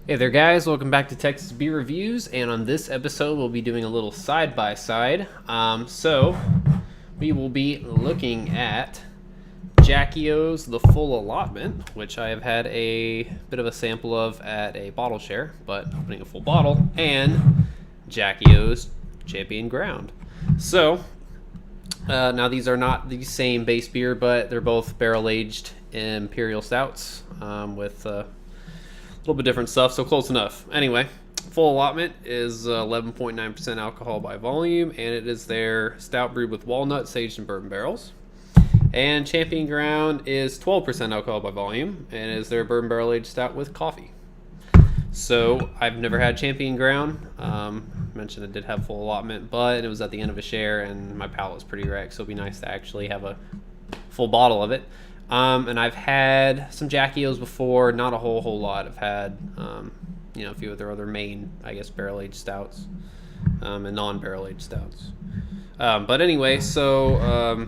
Hey there guys, welcome back to Texas Beer Reviews, and on this episode we'll be doing a little side-by-side. So we will be looking at Jackie O's The Full Allotment, which I have had a bit of a sample of at a bottle share, but opening a full bottle, and Jackie O's Champion Ground. So now these are not the same base beer, but they're both barrel-aged Imperial Stouts with little bit different stuff, so close enough. Anyway, Full Allotment is 11.9% alcohol by volume, and it is their stout brewed with walnuts, aged in bourbon barrels. And Champion Ground is 12% alcohol by volume, and is their bourbon barrel aged stout with coffee. So I've never had Champion Ground. Mentioned it did have Full Allotment, but it was at the end of a share, and my palate was pretty wrecked, so it'd be nice to actually have a full bottle of it. And I've had some Jackie O's before, not a whole lot. I've had, a few of their other main, I guess, barrel-aged stouts and non-barrel-aged stouts. But anyway, so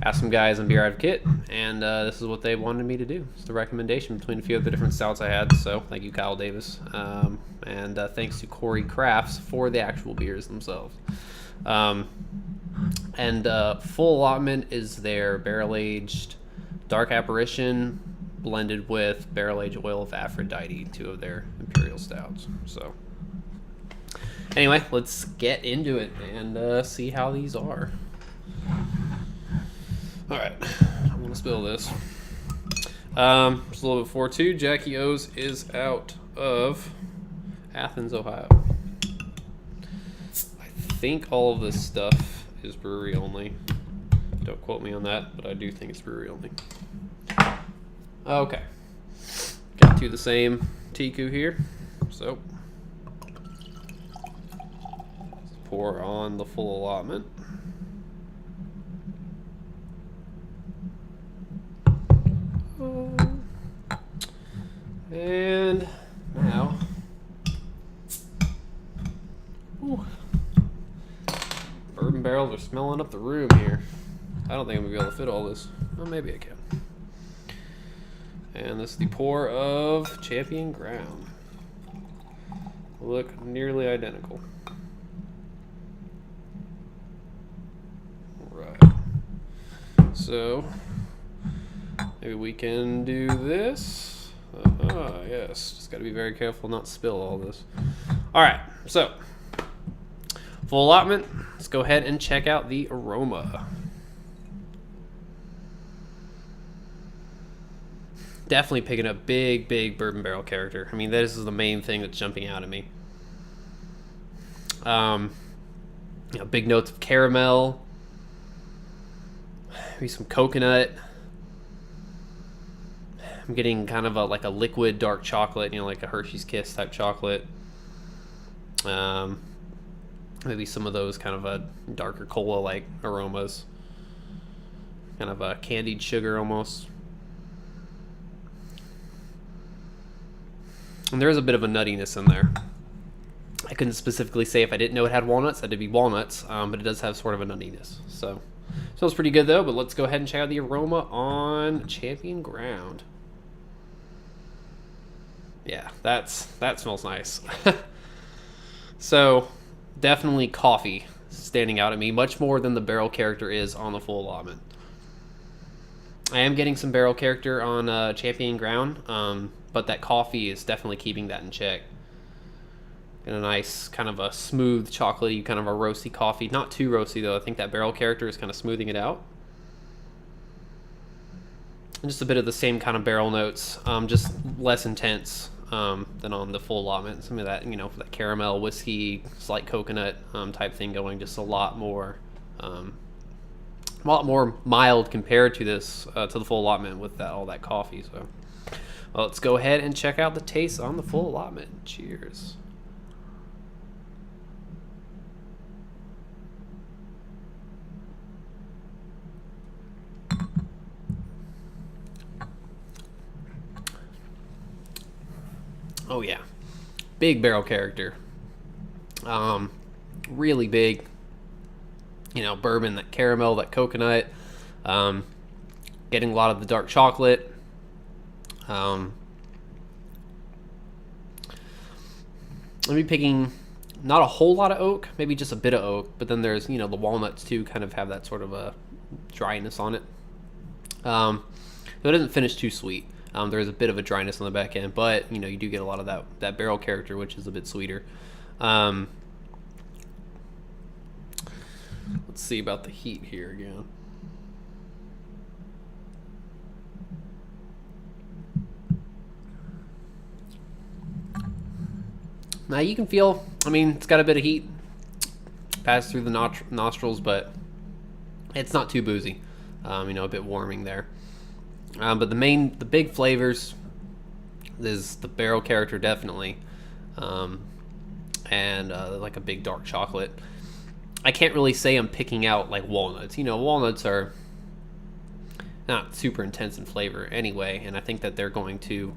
asked some guys on Beer Advocate, and this is what they wanted me to do. It's the recommendation between a few of the different stouts I had, so thank you, Kyle Davis. And thanks to Corey Crafts for the actual beers themselves. Full Allotment is their barrel-aged Dark Apparition blended with barrel-aged Oil of Aphrodite, two of their Imperial Stouts. So, anyway, let's get into it and see how these are. Alright, I'm going to spill this. Just a little bit before, too. Jackie O's is out of Athens, Ohio. I think all of this stuff is brewery only. Don't quote me on that, but I do think it's brewery only. Okay. Got to the same Tiku here. So, let's pour on the Full Allotment. And now, bourbon barrels are smelling up the room here. I don't think I'm gonna be able to fit all this. Well, maybe I can. And this is the pour of Champion Ground. Look nearly identical. Right. So maybe we can do this. Yes. Just got to be very careful not to spill all this. All right. So Full Allotment. Let's go ahead and check out the aroma. Definitely picking up big bourbon barrel character. I mean, this is the main thing that's jumping out at me. Big notes of caramel, maybe some coconut. I'm getting kind of like a liquid dark chocolate, like a Hershey's Kiss type chocolate. Maybe some of those kind of a darker cola-like aromas. Kind of a candied sugar almost. And there is a bit of a nuttiness in there. I couldn't specifically say if I didn't know it had walnuts. That would be walnuts, but it does have sort of a nuttiness. So, smells pretty good though, but let's go ahead and check out the aroma on Champion Ground. Yeah, that smells nice. So, definitely coffee standing out at me, much more than the barrel character is on the Full Allotment. I am getting some barrel character on Champion Ground, but that coffee is definitely keeping that in check. And a nice kind of a smooth chocolatey, kind of a roasty coffee. Not too roasty though. I think that barrel character is kind of smoothing it out. And just a bit of the same kind of barrel notes, just less intense than on the Full Allotment. Some of that, that caramel, whiskey, slight coconut type thing going. Just a lot more mild compared to this to the Full Allotment with all that coffee. So, well, let's go ahead and check out the taste on the Full Allotment. Cheers. Oh yeah, big barrel character. Really big. Bourbon, that caramel, that coconut. Getting a lot of the dark chocolate. I'm be picking not a whole lot of oak, maybe just a bit of oak, but then there's, the walnuts too kind of have that sort of a dryness on it. So it doesn't finish too sweet. There's a bit of a dryness on the back end, but you do get a lot of that barrel character, which is a bit sweeter. Let's see about the heat here again. Now you can feel, it's got a bit of heat pass through the nostrils, but it's not too boozy. A bit warming there. But the big flavors is the barrel character, definitely. And like a big dark chocolate. I can't really say I'm picking out like walnuts. Walnuts are not super intense in flavor anyway, and I think that they're going to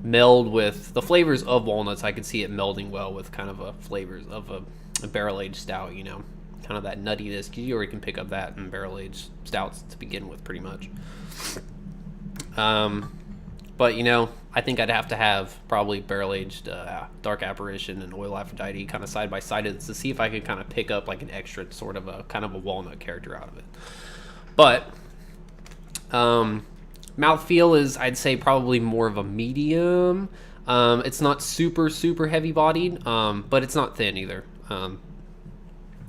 meld with the flavors of walnuts. I could see it melding well with kind of a flavors of a barrel-aged stout, kind of that nuttiness, because you already can pick up that in barrel-aged stouts to begin with, pretty much. But I think I'd have to have probably barrel-aged Dark Apparition and Oil Aphrodite kind of side by side to see if I could kind of pick up like an extra sort of a kind of a walnut character out of it. But mouthfeel is, I'd say, probably more of a medium. It's not super heavy bodied, but it's not thin either. And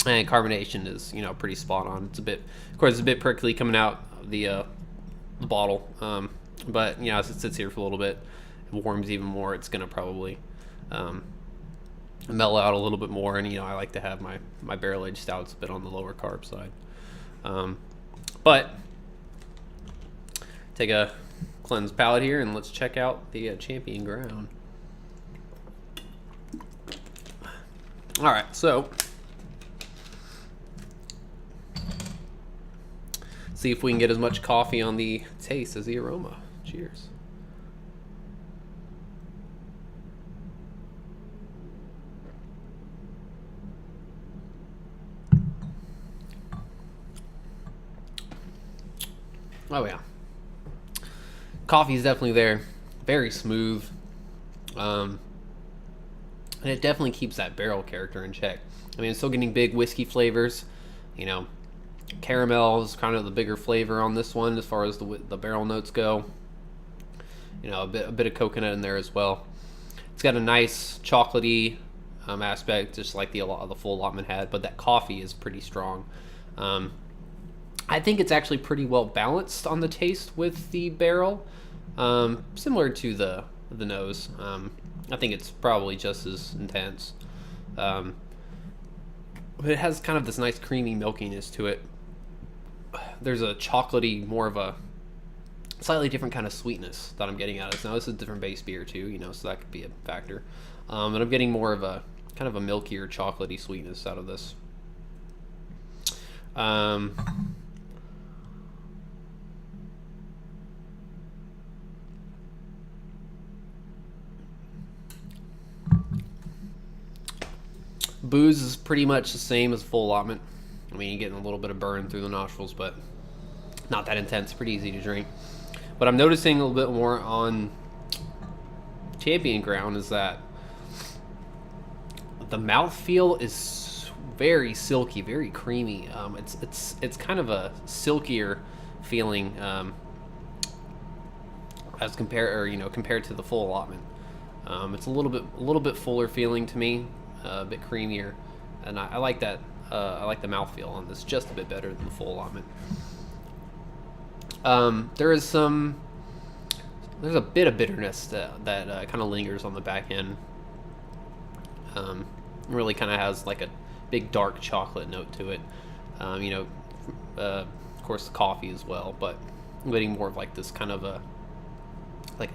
carbonation is pretty spot on. It's a bit prickly coming out of the bottle. But as it sits here for a little bit, it warms even more. It's gonna probably mellow out a little bit more. And I like to have my barrel aged stouts a bit on the lower carb side. But take a cleansed palate here, and let's check out the Champion Ground. All right, so see if we can get as much coffee on the taste as the aroma. Cheers. Oh yeah, coffee is definitely there, very smooth, and it definitely keeps that barrel character in check. It's still getting big whiskey flavors. Caramel is kind of the bigger flavor on this one as far as the barrel notes go. A bit of coconut in there as well. It's got a nice chocolatey aspect, just like the full allotment had, but that coffee is pretty strong. I think it's actually pretty well balanced on the taste with the barrel, similar to the nose. I think it's probably just as intense, but it has kind of this nice creamy milkiness to it. There's a chocolatey, more of a slightly different kind of sweetness that I'm getting out of this. Now this is a different base beer too, so that could be a factor. But I'm getting more of a kind of a milkier, chocolatey sweetness out of this. Booze is pretty much the same as full allotment. You're getting a little bit of burn through the nostrils, but not that intense. Pretty easy to drink. But I'm noticing a little bit more on Champion Ground is that the mouthfeel is very silky, very creamy. It's kind of a silkier feeling as compared to the full allotment. It's a little bit fuller feeling to me, a bit creamier, and I like that. I like the mouthfeel on this just a bit better than the full allotment. There's a bit of bitterness that kind of lingers on the back end. Really kind of has like a big dark chocolate note to it. Of course the coffee as well, but I'm getting more of like this kind of a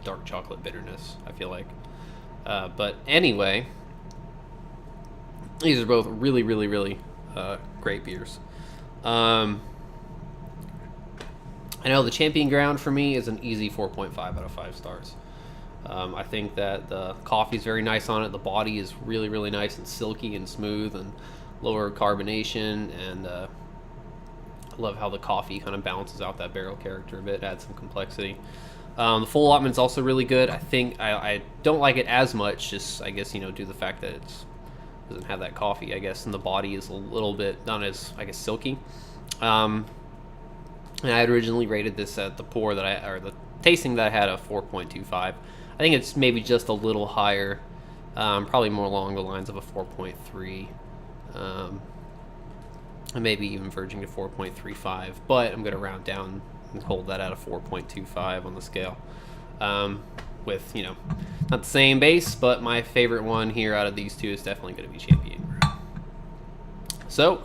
dark chocolate bitterness, I feel like. But anyway, these are both really great beers. I know the Champion Ground for me is an easy 4.5 out of 5 stars. I think that the coffee is very nice on it. The body is really nice and silky and smooth and lower carbonation, and I love how the coffee kind of balances out that barrel character a bit, adds some complexity. The full allotment is also really good. I think I don't like it as much, just I guess due to the fact that it's doesn't have that coffee, I guess, and the body is a little bit not as, I guess, silky. And I had originally rated this at the pour that the tasting that I had a 4.25. I think it's maybe just a little higher, probably more along the lines of a 4.3, and maybe even verging to 4.35. But I'm going to round down and hold that at a 4.25 on the scale. With, you know, not the same base, but my favorite one here out of these two is definitely going to be Champion Ground. So,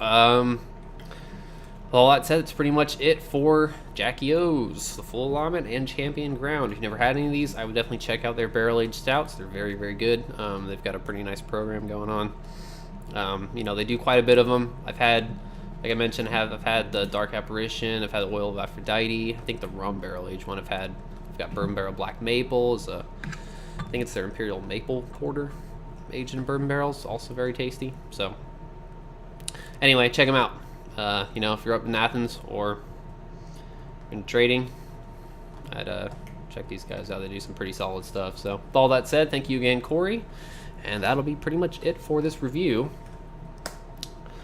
all that said, it's pretty much it for Jackie O's, the full allotment and Champion Ground. If you've never had any of these, I would definitely check out their barrel-aged stouts. They're very, very good. They've got a pretty nice program going on. You know, they do quite a bit of them. I've had, like I mentioned, I've had the Dark Apparition. I've had the Oil of Aphrodite. I think the rum barrel-aged one I've got Bourbon Barrel Black Maple. I think it's their Imperial Maple Porter, aged in bourbon barrels. Also very tasty. So, anyway, check them out. You know, if you're up in Athens or in trading, I'd check these guys out. They do some pretty solid stuff. So, with all that said, thank you again, Corey. And that'll be pretty much it for this review.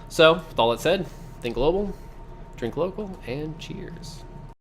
So, with all that said, think global, drink local, and cheers.